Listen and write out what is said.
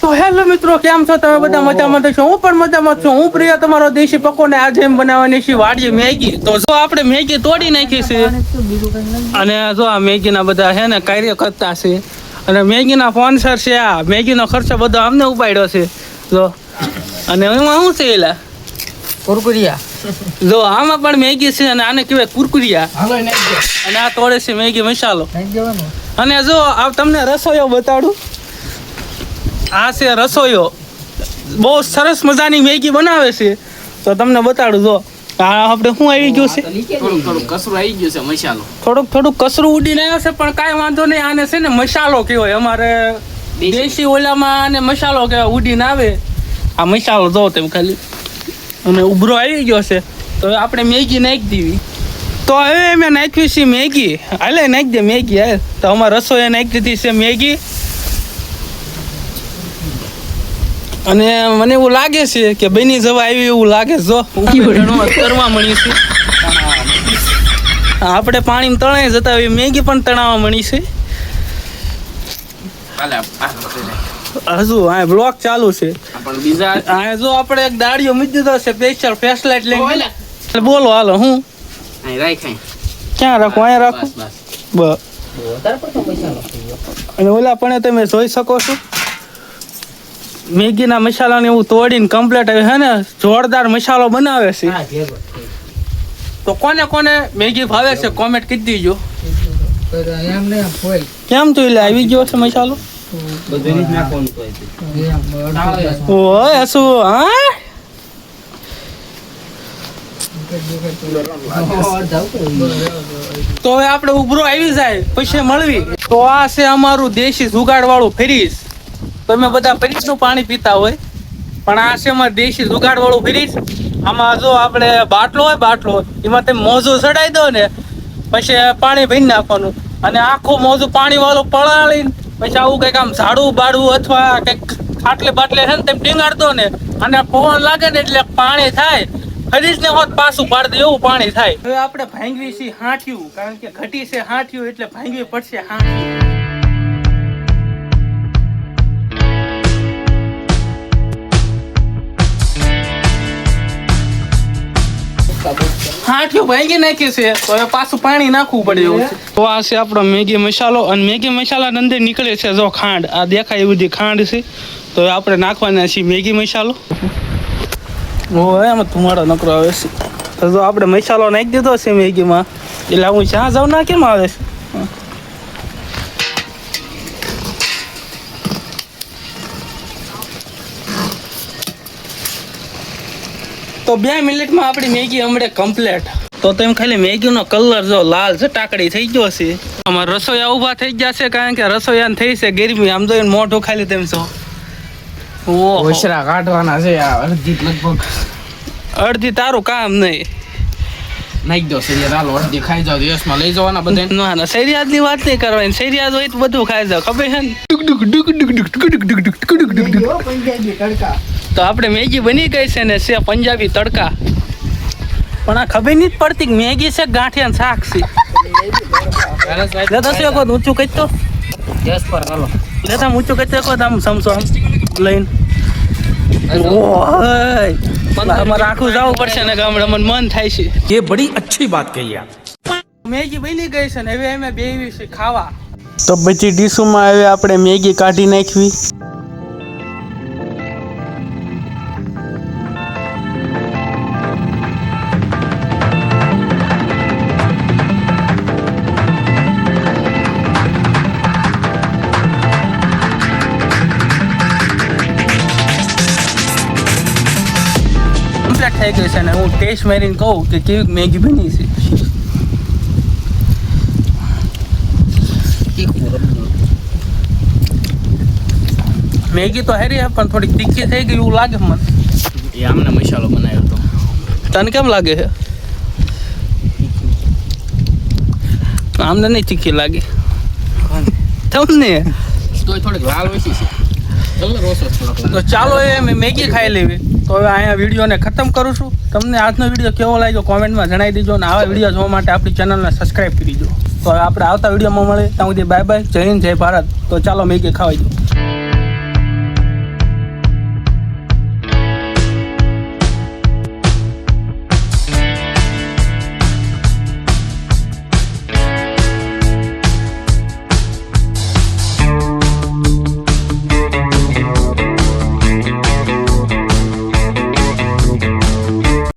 તો હેલો મિત્રો, કેમ છો તમે બધા? મજામાં છો? હું પણ મજામાં છું. હું પ્રિય તમારો દેશી પકોને આજે એમ બનાવવાની છે વાડીએ મેગી. તો જો આપણે મેગી તોડી નાખી છે અને જો આ મેગીના બધા છે ને કાર્ય કરતા છે અને મેગીના સ્પોન્સર છે. આ મેગીનો ખર્ચો બધો અમને ઉપાડ્યો છે જો. અને એમાં શું છે એલા કુરકુરિયા જો આમાં પણ મેગી છે અને આને કહેવાય કુરકુરિયા. અને આ તોડે છે મેગી મસાલો. અને જો આ તમને રસોઈયો બતાડું. આ છે રસોઈયો, બહુ સરસ મજાની મેગી બનાવે છે. તો તમને બતાડું જો આ આપણે શું આવી ગયું છે, થોડુંક કસરું આવી ગયું છે મસાલો. થોડુંક કસરું ઉડીને આવ્યો છે, પણ કાંઈ વાંધો નહીં. આને છે ને મસાલો કહેવાય, અમારે દેશી ઓલામાં આને મસાલો કહેવાય. ઉડીને આવે આ મસાલો જો તેમ ખાલી. અને ઉભરો આવી ગયો છે તો હવે આપણે મેગી નાખી દેવી. તો હવે મેં નાખી છે મેગી. હાલે નાખી દે મેગી. હાલ તો અમારે રસોઈએ નાખી દીધી છે મેગી. અને મને એવું લાગે છે કે બની જવા આવી એવું લાગે. જો કરવા મળી છે આપણે પાણી તણાઈ જતા હોય, મેગી પણ તણાવવા મળી છે. હજુ હા બ્લોક ચાલુ છે. હા જો આપણે એક દાડીઓ મૂકી દીધો છે સ્પેશિયલ ફ્લેશલાઇટ લઈને. બોલો હાલો હું ક્યાં રાખું? અહીંયા રાખું બસ. અને ઓલા પણ તમે જોઈ શકો છો મેગીના મસાલાને એવું તોડીને કમ્પ્લીટ હે ને જોરદાર મસાલો બનાવે છે. તો કોને કોને મેગી ભાવે છે કોમેન્ટ કરી દીજો. કેમ તો એટલે આવી ગયો છે મસાલો? ઓય શું હા તો હવે આપણે ઉભરો આવી જાય પછી મળવી. તો આ છે અમારું દેશી જુગાડ વાળું ફ્રીજ. તમે બધા ફ્રીજનું પાણી પીતા હોય, પણ આ છે અમારું દેશી જુગાડ વાળું ફ્રીજ. આમાં જો આપણે બાટલો હોય એમાં તમે મોજું ચડાવી દો ને પછી પાણી ભરી નાખવાનું અને આખું મોજું પાણી વાળું પલાળીને પછી આવું કંઈક આમ ઝાડું બાડવું અથવા કંઈક ખાટલે બાટલે છે ને તેમ ટીંગાડ દો ને અને પવન લાગે ને એટલે પાણી થાય. ફરીજને હોત પાછું પાડી દે એવું પાણી થાય. હવે આપણે ભાંગવી છે હાંઠિયું, કારણ કે ઘટી છે હાંઠિયું એટલે ભાંગવી પડશે હાંઠિયું. હાંઠિયું ભાંગી નાખી છે તો હવે પાછું પાણી નાખવું પડે એવું છે. તો આ છે આપણો મેગી મસાલો અને મેગી મસાલા અંદર નીકળે છે જો ખાંડ. આ દેખાય એવી બધી ખાંડ છે. તો હવે આપણે નાખવાના છીએ મેગી મસાલો. એમાં ધુમાડો નકરો આવે છે. તો જો આપણે મસાલો નાખી દીધો છે મેગીમાં એટલે હું જ્યાં જાઉં ના કેમ આવે છે. તો 2 મિનિટમાં આપણી મેગી હમણાં કમ્પ્લીટ. તો તમે ખાલી મેગીનો કલર જો લાલ ચટાકડી થઈ ગયો છે. અમારા રસોઈયા ઊભા થઈ ગયા છે કારણ કે રસોઈયાને થઈ છે ગરમી. આમ તો મોઢું ખાલી તેમ છો ઓછરા કાઢવાના છે અડધી લગભગ. અડધી તારું કામ નહીં. નાખી દો સરિયાદ. હાલો અડધી ખાઈ જાવ, દિવસમાં લઈ જવાના બધા. ના સરિયાદની વાત નહીં કરવાની. સરિયાદ હોય તો બધું ખાઈ જાવ, ખબર છે ને. તો આપણે મેગી બની ગઈ છે ને છે પંજાબી તડકા. પણ આ ખબર નહીં પડતી કે મેગી છે ગાંઠિયા શાક છે. ઊંચું કહી તો લેતા ઊંચું કહી તો આમ સમસો આમ લઈને અમારે આખું જવું પડશે ને ગામડે. મને મન થાય છે. ये बड़ी अच्छी बात कही आप. મેગી બની ગઈ છે ને હવે અમે બેવી છે ખાવા. તો બધી ડીશોમાં હવે આપણે મેગી કાઢી નાખવી. થઈ ગઈ છે ને હું ટેસ્ટ મારીને કહું કે કેવી મેગી બની છે. મેગી તો હારી પણ થોડીક તીખી થઈ ગઈ એવું લાગે મને. એ આમને મસાલો બનાવ્યો હતો. તને કેમ લાગે છે? આમને નહીં તીખી લાગે તમને? તો થોડીક લાલ ઓછી છે. તો ચાલો એ મેગી ખાઈ લેવી. તો હવે અહીંયા વિડીયોને ખતમ કરું છું. તમને આજનો વિડીયો કેવો લાગ્યો કોમેન્ટમાં જણાવી દીજો અને આવા વિડીયો જોવા માટે આપણી ચેનલને સબસ્ક્રાઈબ કરી દો. તો હવે આપણે આવતા વિડીયોમાં મળે ત્યાં સુધી બાય બાય. જય હિન્દ, જય ભારત. તો ચાલો મેગી ખાવાઈ દો.